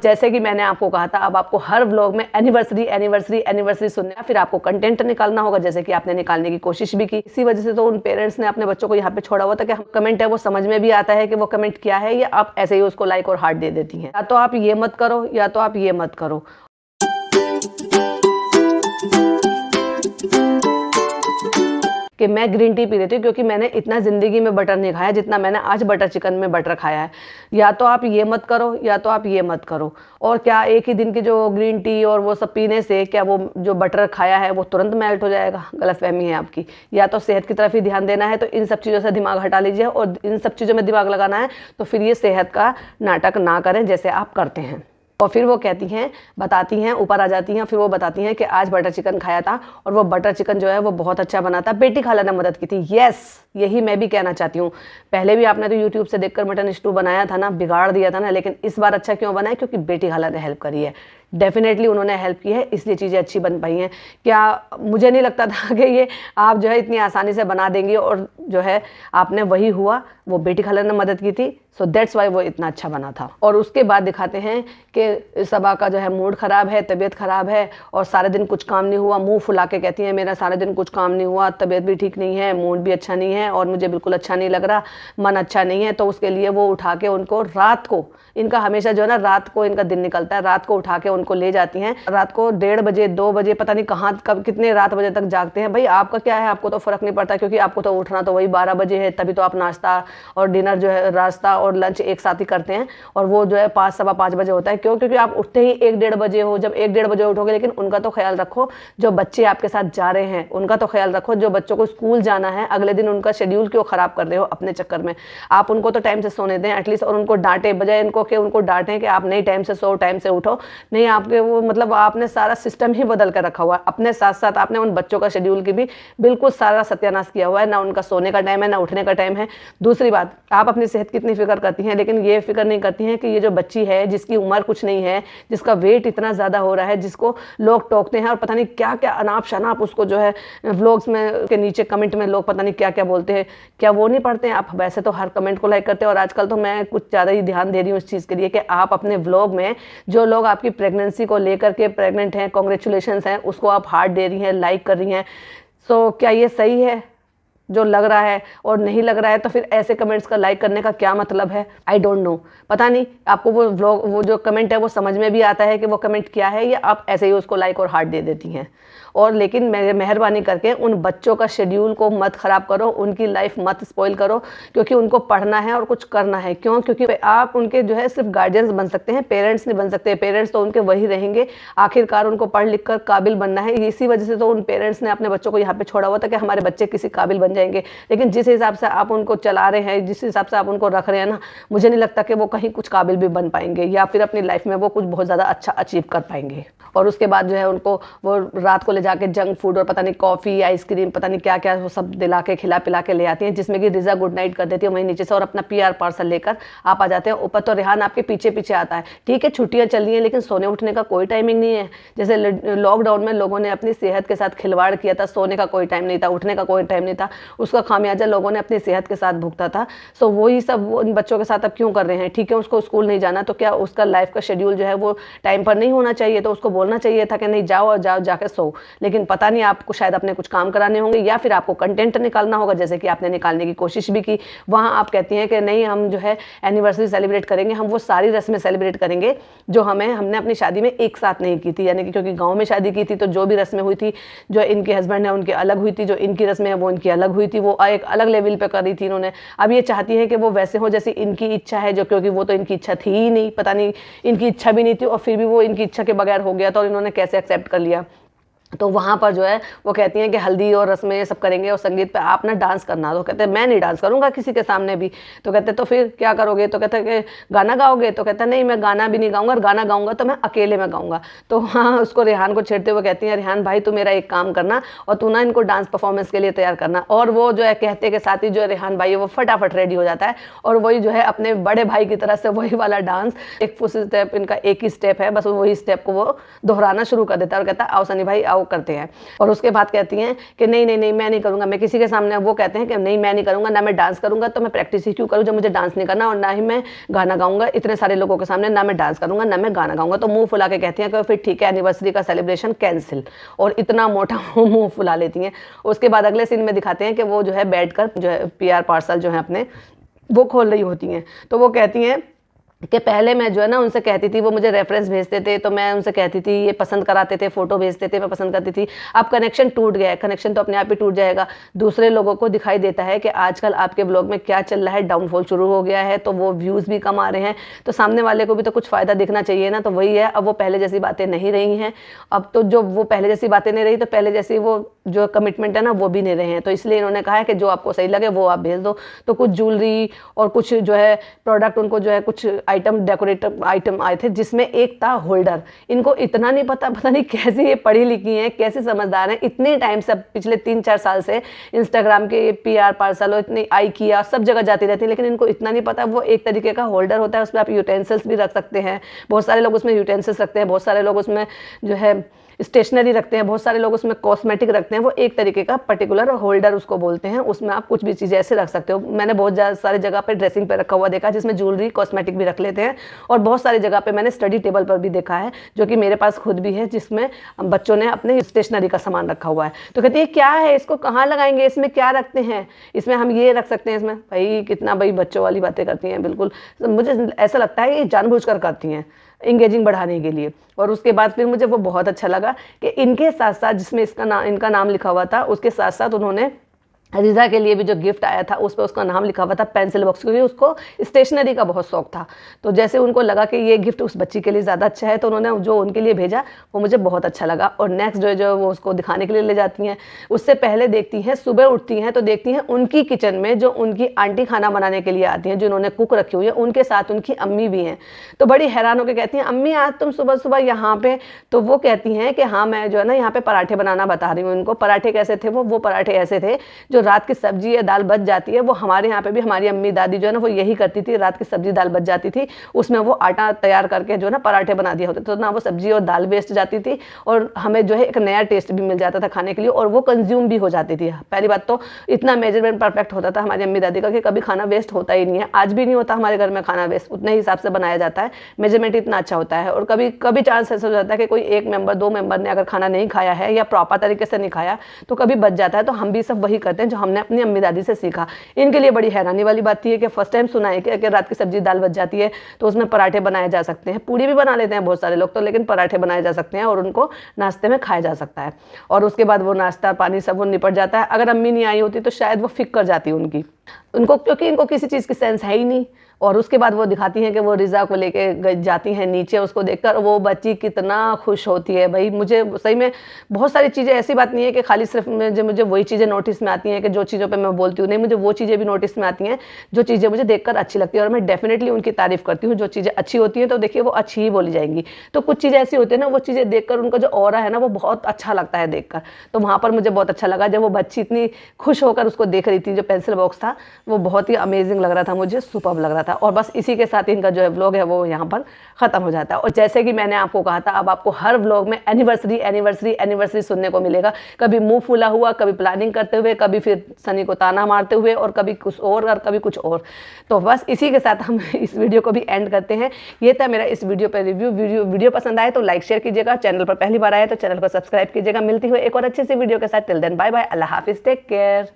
जैसे कि मैंने आपको कहा था, अब आपको हर व्लॉग में एनिवर्सरी एनिवर्सरी एनिवर्सरी सुनना है, फिर आपको कंटेंट निकालना होगा, जैसे कि आपने निकालने की कोशिश भी की। इसी वजह से तो उन पेरेंट्स ने अपने बच्चों को यहाँ पे छोड़ा हुआ था कि हम कमेंट है वो समझ में भी आता है कि वो कमेंट क्या है, या आप ऐसे ही उसको लाइक और हार्ट दे देती हैं। या तो आप ये मत करो या तो आप ये मत करो। कि मैं ग्रीन टी पी रही थी क्योंकि मैंने इतना ज़िंदगी में बटर नहीं खाया जितना मैंने आज बटर चिकन में बटर खाया है। या तो आप ये मत करो या तो आप ये मत करो। और क्या एक ही दिन की जो ग्रीन टी और वो सब पीने से क्या वो जो बटर खाया है वो तुरंत मेल्ट हो जाएगा? गलतफहमी है आपकी। या तो सेहत की तरफ ही ध्यान देना है, तो इन सब चीज़ों से दिमाग हटा लीजिए, और इन सब चीज़ों में दिमाग लगाना है तो फिर ये सेहत का नाटक ना करें जैसे आप करते हैं। और फिर वो कहती हैं, बताती हैं, ऊपर आ जाती हैं, फिर वो बताती हैं कि आज बटर चिकन खाया था और वो बटर चिकन जो है वो बहुत अच्छा बना था, बेटी खाला ने मदद की थी। यस, यही मैं भी कहना चाहती हूँ। पहले भी आपने तो यूट्यूब से देखकर मटन स्टू बनाया था ना, बिगाड़ दिया था ना, लेकिन इस बार अच्छा क्यों बना है? क्योंकि बेटी खाला ने हेल्प करी है। डेफिनेटली उन्होंने हेल्प की है, इसलिए चीज़ें अच्छी बन पाई हैं। क्या मुझे नहीं लगता था कि ये आप जो है इतनी आसानी से बना देंगी, और जो है आपने वही हुआ, वो बेटी खाला ने मदद की थी, सो दैट्स वाई वो इतना अच्छा बना था। और उसके बाद दिखाते हैं कि सबा का जो है मूड ख़राब है, तबीयत ख़राब है, और सारे दिन कुछ काम नहीं हुआ, मुंह फुला के कहती हैं मेरा सारे दिन कुछ काम नहीं हुआ, तबीयत भी ठीक नहीं है, मूड भी अच्छा नहीं है, और मुझे बिल्कुल अच्छा नहीं लग रहा, मन अच्छा नहीं है। तो उसके लिए वो उठा के उनको रात को, इनका हमेशा जो है ना रात को इनका दिन निकलता है, रात को उठा के उनको ले जाती हैं। रात को 1:30 बजे 2 बजे पता नहीं कहाँ कब कितने रात बजे तक जागते हैं। भाई आपका क्या है, आपको तो फ़र्क नहीं पड़ता, क्योंकि आपको तो उठना तो वही 12 बजे है, तभी तो आप नाश्ता और डिनर जो है रास्ता और लंच एक साथ ही करते हैं, और वो जो है 5 सवा 5 बजे होता है। क्यों? क्योंकि आप उठते ही 1-1:30 बजे हो। जब 1-1:30 बजे उठोगे, लेकिन उनका तो ख्याल रखो, जो बच्चे आपके साथ जा रहे हैं उनका तो ख्याल रखो। जो बच्चों को स्कूल जाना है अगले दिन, उनका शेड्यूल क्यों ख़राब कर रहे हो अपने चक्कर में? आप उनको तो टाइम से सोने दें एटलीस्ट, और उनको डांटे, बजाय इनको कि उनको डांटें कि आप नहीं टाइम से सो, टाइम से उठो। नहीं, आपके वो मतलब आपने सारा सिस्टम ही बदल कर रखा हुआ है। अपने साथ साथ आपने उन बच्चों का शेड्यूल की भी बिल्कुल सारा सत्यानाश किया हुआ है। ना उनका सोने का टाइम है, ना उठने का टाइम है। दूसरी बात, आप अपनी सेहत की इतनी फिक्र करती हैं, लेकिन ये फिक्र नहीं करती हैं कि ये जो बच्ची है जिसकी उम्र कुछ नहीं है, जिसका वेट इतना ज़्यादा हो रहा है, जिसको लोग टोकते हैं और पता नहीं क्या क्या अनाप शनाप उसको जो है व्लॉग्स में के नीचे कमेंट में लोग पता नहीं क्या क्या बोलते हैं। क्या वो नहीं पढ़ते हैं आप? वैसे तो हर कमेंट को लाइक करते हैं, और आजकल तो मैं कुछ ज़्यादा ही ध्यान दे रही हूँ इस चीज़ के लिए कि आप अपने व्लॉग में जो लोग आपकी प्रेगनेंसी को लेकर के प्रेग्नेंट हैं, कॉन्ग्रेचुलेशंस हैं, उसको आप हार्ट दे रही हैं, लाइक कर रही हैं। सो क्या ये सही है? जो लग रहा है और नहीं लग रहा है तो फिर ऐसे कमेंट्स का लाइक करने का क्या मतलब है? I don't know. पता नहीं आपको वो व्लॉग, वो जो कमेंट है वो समझ में भी आता है कि वो कमेंट क्या है, या आप ऐसे ही उसको लाइक और हार्ट दे देती हैं। और लेकिन मेहरबानी करके उन बच्चों का शेड्यूल को मत ख़राब करो, उनकी लाइफ मत स्पॉइल करो, क्योंकि उनको पढ़ना है और कुछ करना है। क्यों? क्योंकि आप उनके जो है सिर्फ गार्जियंस बन सकते हैं, पेरेंट्स नहीं बन सकते। पेरेंट्स तो उनके वही रहेंगे, आखिरकार उनको पढ़ लिख कर काबिल बनना है। इसी वजह से तो उन पेरेंट्स ने अपने बच्चों को यहाँ पे छोड़ा हुआ था कि हमारे बच्चे किसी काबिल बन जाएंगे। लेकिन जिस हिसाब से आप उनको चला रहे हैं, जिस हिसाब से आप उनको रख रहे हैं ना, मुझे नहीं लगता कि वो कहीं कुछ काबिल भी बन पाएंगे, या फिर अपनी लाइफ में वो कुछ बहुत ज़्यादा अच्छा अचीव कर पाएंगे। और उसके बाद जो है उनको वो रात को ले जाके जंक फूड और पता नहीं कॉफ़ी, आइसक्रीम, पता नहीं क्या क्या वो सब दिला के खिला पिला के ले आती हैं, जिसमें कि रिजा गुड नाइट कर देती है वहीं नीचे से, और अपना PR पार्सल लेकर आप आ जाते हैं ऊपर। तो रेहान आपके पीछे पीछे आता है। ठीक है, छुट्टियाँ चल रही हैं, लेकिन सोने उठने का कोई टाइमिंग नहीं है। जैसे लॉकडाउन में लोगों ने अपनी सेहत के साथ खिलवाड़ किया था, सोने का कोई टाइम नहीं था, उठने का कोई टाइम नहीं था, उसका खामियाजा लोगों ने अपनी सेहत के साथ भुगता था। सो वही सब उन बच्चों के साथ अब क्यों कर रहे हैं? ठीक है, उसको स्कूल नहीं जाना, तो क्या उसका लाइफ का शेड्यूल जो है वो टाइम पर नहीं होना चाहिए? तो उसको बोलना चाहिए था कि नहीं जाओ और जाओ जाके सो। लेकिन पता नहीं आपको शायद अपने कुछ काम कराने होंगे, या फिर आपको कंटेंट निकालना होगा, जैसे कि आपने निकालने की कोशिश भी की। वहाँ आप कहती हैं कि नहीं हम जो है एनिवर्सरी सेलिब्रेट करेंगे, हम वो सारी रस्में सेलिब्रेट करेंगे जो हमने अपनी शादी में एक साथ नहीं की थी। यानी कि क्योंकि गाँव में शादी की थी तो जो भी रस्में हुई थी, जो इनके हस्बैंड है उनकी अलग हुई थी, जो इनकी रस्में हैं वो इनकी अलग हुई थी, वो एक अलग लेवल पे कर रही थी इन्होंने। अब ये चाहती हैं कि वो वैसे हो जैसी इनकी इच्छा है, जो क्योंकि वो तो इनकी इच्छा थी ही नहीं, पता नहीं इनकी इच्छा भी नहीं थी, और फिर भी वो इनकी इच्छा के बगैर हो गया था, और इन्होंने कैसे एक्सेप्ट कर लिया। तो वहाँ पर जो है वो कहती हैं कि हल्दी और रस्में ये सब करेंगे, और संगीत पे आप ना डांस करना। तो कहते हैं मैं नहीं डांस करूँगा किसी के सामने भी। तो कहते तो फिर क्या करोगे? तो कहते हैं कि गाना गाओगे? तो कहता नहीं मैं गाना भी नहीं गाऊंगा, और गाना गाऊंगा तो मैं अकेले में गाऊंगा। तो हाँ, उसको रेहान को छेड़ते हुए कहती हैं रेहान भाई तू मेरा एक काम करना, और तू ना इनको डांस परफॉर्मेंस के लिए तैयार करना। और वो जो है कहते के साथ ही जो है रेहान भाई है वो फटाफट रेडी हो जाता है, और वही जो है अपने बड़े भाई की तरह से वही वाला डांस, एक फुल स्टेप, इनका एक ही स्टेप है बस, वही स्टेप को वो दोहराना शुरू कर देता है, और कहता है आओ सनी भाई आओ करते हैं। और उसके बाद कहती हैं कि नहीं नहीं नहीं मैं नहीं करूँगा, मैं किसी के सामने, वो कहते हैं कि नहीं मैं नहीं करूँगा, ना मैं डांस करूँगा, तो मैं प्रैक्टिस ही क्यों करूँ जब मुझे डांस नहीं करना, और ना ही मैं गाना गाऊंगा इतने सारे लोगों के सामने, ना मैं डांस करूँगा ना मैं गाना गाऊंगा। तो मुँह फुला के कहती हैं कि फिर ठीक है एनिवर्सरी का सेलिब्रेशन कैंसिल, और इतना मोटा मुँह फुला लेती हैं। उसके बाद अगले सीन में दिखाते हैं कि वो जो है बैठकर जो है PR पार्सल जो है अपने वो खोल रही होती हैं। तो वो कहती हैं कि पहले मैं जो है ना उनसे कहती थी, वो मुझे रेफरेंस भेजते थे तो मैं उनसे कहती थी, ये पसंद कराते थे, फ़ोटो भेजते थे, मैं पसंद करती थी। अब कनेक्शन टूट गया है, कनेक्शन तो अपने आप ही टूट जाएगा। दूसरे लोगों को दिखाई देता है कि आजकल आपके ब्लॉग में क्या चल रहा है, डाउनफॉल शुरू हो गया है, तो वो व्यूज़ भी कम आ रहे हैं, तो सामने वाले को भी तो कुछ फ़ायदा दिखना चाहिए ना। तो वही है, अब वो पहले जैसी बातें नहीं रही हैं। अब तो जो वो पहले जैसी बातें नहीं रही, तो पहले जैसी वो जो कमिटमेंट है ना वो भी नहीं रहे हैं। तो इसलिए इन्होंने कहा है कि जो आपको सही लगे वो आप भेज दो। तो कुछ ज्वेलरी और कुछ जो है प्रोडक्ट, उनको जो है कुछ आइटम, डेकोरेटिव आइटम आए थे, जिसमें एक था होल्डर। इनको इतना नहीं पता, पता नहीं कैसे ये पढ़ी लिखी हैं, कैसे समझदार हैं, इतने टाइम से पिछले 3-4 साल से इंस्टाग्राम के PR पार्सल और इतनी IKEA सब जगह जाती रहती है, लेकिन इनको इतना नहीं पता वो एक तरीके का होल्डर होता है। उसमें आप यूटेंसिल्स भी रख सकते हैं, बहुत सारे लोग उसमें यूटेंसिल्स रखते हैं, बहुत सारे लोग उसमें जो है स्टेशनरी रखते हैं, बहुत सारे लोग उसमें कॉस्मेटिक रखते हैं। वो एक तरीके का पर्टिकुलर होल्डर उसको बोलते हैं, उसमें आप कुछ भी चीज़ें ऐसे रख सकते हो। मैंने बहुत सारी जगह पे ड्रेसिंग पे रखा हुआ देखा, जिसमें ज्वेलरी कॉस्मेटिक भी रख लेते हैं, और बहुत सारी जगह पे मैंने स्टडी टेबल पर भी देखा है, जो कि मेरे पास खुद भी है, जिसमें बच्चों ने अपने स्टेशनरी का सामान रखा हुआ है। तो कहती है क्या है, इसको कहाँ लगाएंगे, इसमें क्या रखते हैं, इसमें हम ये रख सकते हैं, इसमें भाई कितना भाई बच्चों वाली बातें करती हैं। बिल्कुल मुझे ऐसा लगता है ये जानबूझकर करती हैं, इंगेजिंग बढ़ाने के लिए। और उसके बाद फिर मुझे वो बहुत अच्छा लगा कि इनके साथ साथ, जिसमें इनका नाम लिखा हुआ था, उसके साथ साथ उन्होंने रिज़ा के लिए भी जो गिफ्ट आया था उस पर उसका नाम लिखा हुआ था पेंसिल बॉक्स, क्योंकि उसको स्टेशनरी का बहुत शौक था। तो जैसे उनको लगा कि ये गिफ्ट उस बच्ची के लिए ज़्यादा अच्छा है, तो उन्होंने जो उनके लिए भेजा वो मुझे बहुत अच्छा लगा। और नेक्स्ट जो वो उसको दिखाने के लिए ले जाती हैं, उससे पहले देखती हैं, सुबह उठती हैं तो देखती हैं उनकी किचन में जो उनकी आंटी खाना बनाने के लिए आती हैं, जो उन्होंने कुक रखी हुई है, उनके साथ उनकी अम्मी भी हैं। तो बड़ी हैरान होकर कहती हैं अम्मी आज तुम सुबह सुबह यहाँ पे? तो वो कहती हैं कि हाँ मैं जो है ना यहाँ पे पराठे बनाना बता रही हूँ उनको। पराठे कैसे थे? वो पराठे ऐसे थे, जो रात की सब्जी या दाल बच जाती है, वो हमारे यहाँ पे भी हमारी अम्मी दादी जो है ना वो यही करती थी, रात की सब्जी दाल बच जाती थी, उसमें वो आटा तैयार करके जो है ना पराठे बना दिया होते, तो ना वो सब्जी और दाल वेस्ट जाती थी, और हमें जो है एक नया टेस्ट भी मिल जाता था खाने के लिए, और वो कंज्यूम भी हो जाती थी। पहली बात तो इतना मेजरमेंट परफेक्ट होता था हमारी अम्मी दादी का कि कभी खाना वेस्ट होता ही नहीं है। आज भी नहीं होता हमारे घर में खाना वेस्ट, उतने हिसाब से बनाया जाता है, मेजरमेंट इतना अच्छा होता है। और कभी कभी चांस ऐसा हो जाता है कि कोई एक मेंबर 2 मेंबर ने अगर खाना नहीं खाया है या प्रॉपर तरीके से नहीं खाया, तो कभी बच जाता है, तो हम भी सब वही करते हैं जो हमने अपनी अम्मी दादी से सीखा। इनके लिए बड़ी हैरानी वाली बात थी कि फर्स्ट टाइम सुना है कि अगर रात की सब्जी दाल बच जाती है तो उसमें पराठे बनाए जा सकते हैं। पूड़ी भी बना लेते हैं बहुत सारे लोग तो, लेकिन पराठे बनाए जा सकते हैं और उनको नाश्ते में खाया जा सकता है। और उसके बाद वो नाश्ता पानी सब वो निपट जाता है। अगर अम्मी नहीं आई होती तो शायद वो फिक कर जाती उनको, क्योंकि इनको किसी चीज़ की सेंस है ही नहीं। और उसके बाद वो दिखाती हैं कि वो रिज़ा को लेके जाती हैं नीचे, उसको देखकर वो बच्ची कितना खुश होती है। भाई मुझे सही में बहुत सारी चीज़ें, ऐसी बात नहीं है कि खाली सिर्फ मुझे वही चीज़ें नोटिस में आती हैं कि जो चीज़ों पे मैं बोलती हूँ, नहीं, मुझे वो चीज़ें भी नोटिस में आती हैं जो चीज़ें मुझे देखकर अच्छी लगती है, और मैं डेफिनेटली उनकी तारीफ़ करती हूँ। जो चीज़ें अच्छी होती हैं तो देखिए वो अच्छी ही बोली जाएंगी। तो कुछ चीज़ें ऐसी होती है ना, वो चीज़ें देखकर उनका जो ऑरा है ना वो बहुत अच्छा लगता है देखकर। तो वहाँ पर मुझे बहुत अच्छा लगा जब वो बच्ची इतनी खुश होकर उसको देख रही थी। जो पेंसिल बॉक्स था वो बहुत ही अमेजिंग लग रहा था, मुझे सुपर्ब लग रहा था। और बस इसी के साथ इनका जो है व्लॉग है वो यहाँ पर ख़त्म हो जाता है। और जैसे कि मैंने आपको कहा था, अब आपको हर व्लॉग में एनिवर्सरी एनिवर्सरी एनिवर्सरी सुनने को मिलेगा। कभी मुंह फूला हुआ, कभी प्लानिंग करते हुए, कभी फिर सनी को ताना मारते हुए, और कभी कुछ और कभी कुछ और। तो बस इसी के साथ हम इस वीडियो को भी एंड करते हैं। ये था मेरा इस वीडियो पर रिव्यू। वीडियो पसंद आए तो लाइक शेयर कीजिएगा, चैनल पर पहली बार आए तो चैनल को सब्सक्राइब कीजिएगा। मिलती हुई एक और अच्छी सी वीडियो के साथ। टिल देन बाय बाय, अल्लाह हाफिज़, टेक केयर।